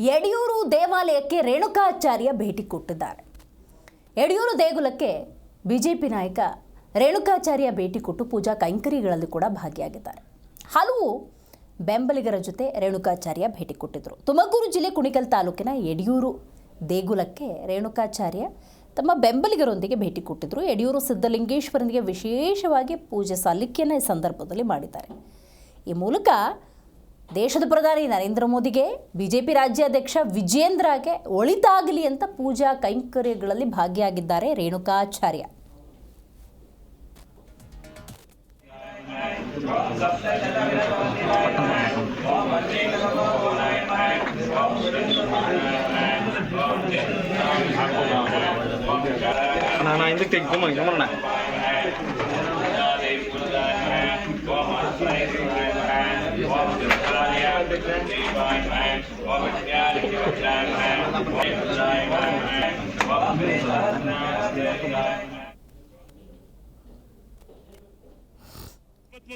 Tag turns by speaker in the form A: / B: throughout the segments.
A: ಯಡಿಯೂರು ದೇವಾಲಯಕ್ಕೆ ರೇಣುಕಾಚಾರ್ಯ ಭೇಟಿ ಕೊಟ್ಟಿದ್ದಾರೆ. ಯಡಿಯೂರು ದೇಗುಲಕ್ಕೆ ಬಿಜೆಪಿ ನಾಯಕ ರೇಣುಕಾಚಾರ್ಯ ಭೇಟಿ ಕೊಟ್ಟು ಪೂಜಾ ಕೈಂಕರ್ಯಗಳಲ್ಲಿ ಕೂಡ ಭಾಗಿಯಾಗಿದ್ದಾರೆ. ಹಲವು ಬೆಂಬಲಿಗರ ಜೊತೆ ರೇಣುಕಾಚಾರ್ಯ ಭೇಟಿ ಕೊಟ್ಟಿದ್ದರು. ತುಮಕೂರು ಜಿಲ್ಲೆ ಕುಣಿಗಲ್ ತಾಲೂಕಿನ ಯಡಿಯೂರು ದೇಗುಲಕ್ಕೆ ರೇಣುಕಾಚಾರ್ಯ ತಮ್ಮ ಬೆಂಬಲಿಗರೊಂದಿಗೆ ಭೇಟಿ ಕೊಟ್ಟಿದ್ದರು. ಯಡಿಯೂರು ಸಿದ್ಧಲಿಂಗೇಶ್ವರನಿಗೆ ವಿಶೇಷವಾಗಿ ಪೂಜೆ ಸಲ್ಲಿಕೆಯನ್ನು ಈ ಸಂದರ್ಭದಲ್ಲಿ ಮಾಡಿದ್ದಾರೆ. ಈ ಮೂಲಕ ದೇಶದ ಪ್ರಧಾನಿ ನರೇಂದ್ರ ಮೋದಿಗೆ, ಬಿಜೆಪಿ ರಾಜ್ಯಾಧ್ಯಕ್ಷ ವಿಜೇಂದ್ರಗೆ ಒಳಿತಾಗಲಿ ಅಂತ ಪೂಜಾ ಕೈಂಕರ್ಯಗಳಲ್ಲಿ ಭಾಗಿಯಾಗಿದ್ದಾರೆ ರೇಣುಕಾಚಾರ್ಯ.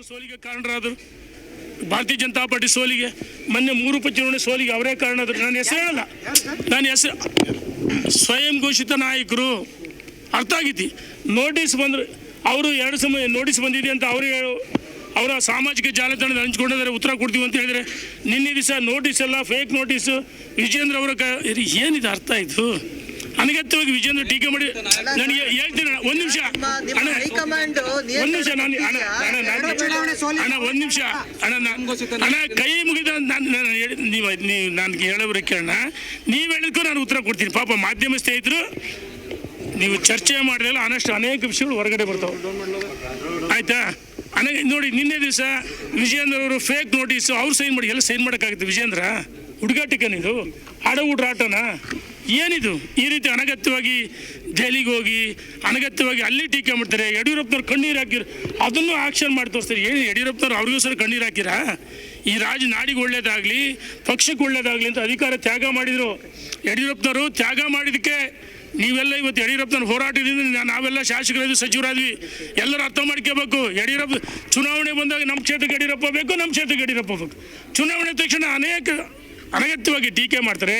B: ಸೋಲಿಗೆ ಕಾರಣರಾದರು. ಭಾರತೀಯ ಜನತಾ ಪಾರ್ಟಿ ಸೋಲಿಗೆ, ಮೊನ್ನೆ 3 ಉಪಚುನಾವಣೆ ಸೋಲಿಗೆ ಅವರೇ ಕಾರಣರಾದರು. ನಾನು ಹೆಸರು ಹೇಳಲ್ಲ, ನಾನು ಹೆಸರು ಸ್ವಯಂ ಘೋಷಿತ ನಾಯಕರು. ಅರ್ಥ ಆಗೈತಿ. ನೋಟಿಸ್ ಬಂದ್ರೆ ಅವರು 2 ಸಮಯ ನೋಟಿಸ್ ಬಂದಿದೆ ಅಂತ ಅವರ ಸಾಮಾಜಿಕ ಜಾಲತಾಣದಲ್ಲಿ ಹಂಚ್ಕೊಂಡಿದ್ದಾರೆ. ಉತ್ತರ ಕೊಡ್ತೀವಿ ಅಂತ ಹೇಳಿದರೆ ನಿನ್ನೆ ದಿವಸ ನೋಟಿಸ್ ಎಲ್ಲ ಫೇಕ್ ನೋಟಿಸು. ವಿಜೇಂದ್ರ ಅವರ ಏನಿದೆ ಅರ್ಥ ಆಯಿತು? ಅನಗತ್ಯವಾಗಿ ವಿಜೇಂದ್ರ ಟೀಕೆ ಮಾಡಿ ನನಗೆ ಹೇಳ್ತೀನಿ. ಒಂದು ನಿಮಿಷ ಅಣ್ಣ ಕೈ ಮುಗಿದ ನಾನು ಹೇಳೋಬ್ರೆ ಕೇಳೋಣ. ನೀವು ಹೇಳಿದ್ಕೋ ನಾನು ಉತ್ತರ ಕೊಡ್ತೀನಿ. ಪಾಪ ಮಾಧ್ಯಮ ಸ್ನೇಹಿತರು ನೀವು ಚರ್ಚೆ ಮಾಡಿರಲ್ಲ, ಅನೇಕ ವಿಷಯಗಳು ಹೊರಗಡೆ ಬರ್ತಾವೆ. ಆಯ್ತಾ? ನೋಡಿ, ನಿನ್ನೆ ದಿವಸ ವಿಜೇಂದ್ರ ಅವರು ಫೇಕ್ ನೋಟಿಸು ಅವ್ರು ಸೈನ್ ಮಾಡಿ, ಎಲ್ಲ ಸೈನ್ ಮಾಡೋಕ್ಕಾಗುತ್ತೆ? ವಿಜೇಂದ್ರ ಹುಡುಗಾಟಿಕನಿದು, ಆಟನ ಏನಿದು? ಈ ರೀತಿ ಅನಗತ್ಯವಾಗಿ ದೆಹಲಿಗೆ ಹೋಗಿ ಅನಗತ್ಯವಾಗಿ ಅಲ್ಲಿ ಟೀಕೆ ಮಾಡ್ತಾರೆ. ಯಡಿಯೂರಪ್ಪನವ್ರು ಕಣ್ಣೀರು ಹಾಕಿರು, ಅದನ್ನು ಆಕ್ಷನ್ ಮಾಡಿ ತೋರಿಸ್ತಾರೆ. ಏನು ಯಡಿಯೂರಪ್ಪನವ್ರು ಅವ್ರಿಗೋಸ್ಕರ ಕಣ್ಣೀರು ಹಾಕಿರಾ? ಈ ನಾಡಿಗೆ ಒಳ್ಳೇದಾಗಲಿ, ಪಕ್ಷಕ್ಕೆ ಒಳ್ಳೇದಾಗಲಿ ಅಂತ ಅಧಿಕಾರ ತ್ಯಾಗ ಮಾಡಿದರು. ಯಡಿಯೂರಪ್ಪನವರು ತ್ಯಾಗ ಮಾಡಿದ್ದಕ್ಕೆ ನೀವೆಲ್ಲ ಇವತ್ತು ಯಡಿಯೂರಪ್ಪನ ಹೋರಾಟದಿಂದ ನಾವೆಲ್ಲ ಶಾಸಕರಾದ್ವಿ, ಸಚಿವರಾದ್ವಿ. ಎಲ್ಲರೂ ಅರ್ಥ ಮಾಡ್ಕೋಬೇಕು. ಯಡಿಯೂರಪ್ಪ ಚುನಾವಣೆ ಬಂದಾಗ ನಮ್ಮ ಕ್ಷೇತ್ರಕ್ಕೆ ಯಡಿಯೂರಪ್ಪ ಬೇಕು, ನಮ್ಮ ಕ್ಷೇತ್ರಕ್ಕೆ ಯಡಿಯೂರಪ್ಪ ಬೇಕು. ಚುನಾವಣೆ ತಕ್ಷಣ ಅನಗತ್ಯವಾಗಿ ಟೀಕೆ ಮಾಡ್ತಾರೆ.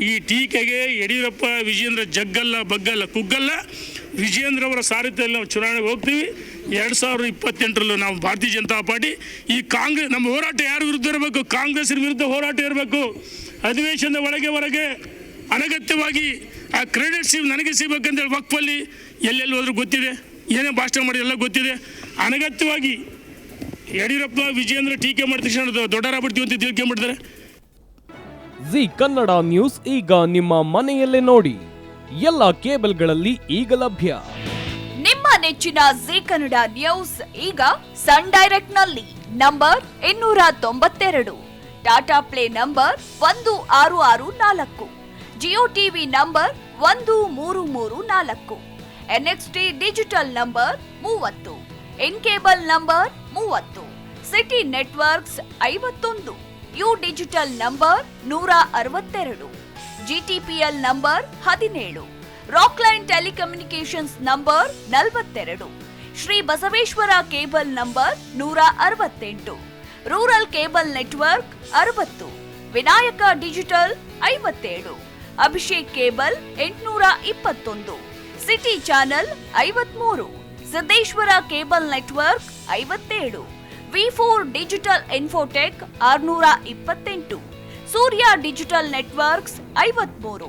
B: ಈ ಟೀಕೆಗೆ ಯಡಿಯೂರಪ್ಪ ವಿಜೇಂದ್ರ ಜಗ್ಗಲ್ಲ, ಬಗ್ಗಲ್ಲ, ಕುಗ್ಗಲ್ಲ. ವಿಜೇಂದ್ರ ಅವರ ಸಾರಥ್ಯದಲ್ಲಿ ನಾವು ಚುನಾವಣೆಗೆ ಹೋಗ್ತೀವಿ. 2028ರಲ್ಲೂ ನಾವು ಭಾರತೀಯ ಜನತಾ ಪಾರ್ಟಿ ಈ ಕಾಂಗ್ರೆಸ್, ನಮ್ಮ ಹೋರಾಟ ಯಾರ ವಿರುದ್ಧ ಇರಬೇಕು? ಕಾಂಗ್ರೆಸ್ಸಿನ ವಿರುದ್ಧ ಹೋರಾಟ ಇರಬೇಕು. ಅಧಿವೇಶನದ ಹೊರಗೆ ಅನಗತ್ಯವಾಗಿ ಆ ಕ್ರೆಡಿಟ್ಸ್ ನನಗೆ ಸಿಗಬೇಕಂತೇಳಿ ವಕ್ಫಲ್ಲಿ ಎಲ್ಲೆಲ್ಲಿ ಹೋದ್ರೂ ಗೊತ್ತಿದೆ, ಏನೇ ಭಾಷಣ ಮಾಡಿ ಎಲ್ಲ ಗೊತ್ತಿದೆ. ಅನಗತ್ಯವಾಗಿ ಯಡಿಯೂರಪ್ಪ ವಿಜೇಂದ್ರ ಟೀಕೆ ಮಾಡಿದ ತಕ್ಷಣ ದೊಡ್ಡರಾಗ್ಬಿಡ್ತೀವಿ ಅಂತ ತಿಳ್ಕೊಂಡ್ಬಿಡ್ತಾರೆ.
C: ಜಿ ಕನ್ನಡ ನ್ಯೂಸ್ ಈಗ ನಿಮ್ಮ ಮನೆಯಲ್ಲೇ ನೋಡಿ. ಎಲ್ಲ ಕೇಬಲ್ಗಳಲ್ಲಿ ಈಗ ಲಭ್ಯ.
D: ನಿಮ್ಮ ನೆಚ್ಚಿನ ಜಿ ಕನ್ನಡ ನ್ಯೂಸ್ ಈಗ ಸನ್ ಡೈರೆಕ್ಟ್ ನಲ್ಲಿ number 292, Tata play number 1664, Jio TV number 1334, NXT digital number 30, in cable number 30, city networks 51, U digital number 162, GTPL number 17, Rockline telecommunications number 42, Shri Basaveshwara cable number 168, rural cable network 60, Vinayaka digital 57, Abhishek cable 821, city channel 53, Siddeshwara cable network 57, V4 digital Infotech 628, Surya digital networks 53,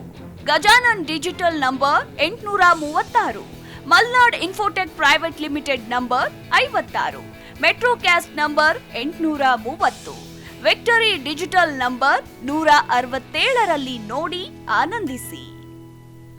D: Gajanan digital number 836, Malnad infotech private limited number 56, metro cast number 830, victory digital number 167ರಲ್ಲಿ ನೋಡಿ ಆನಂದಿಸಿ.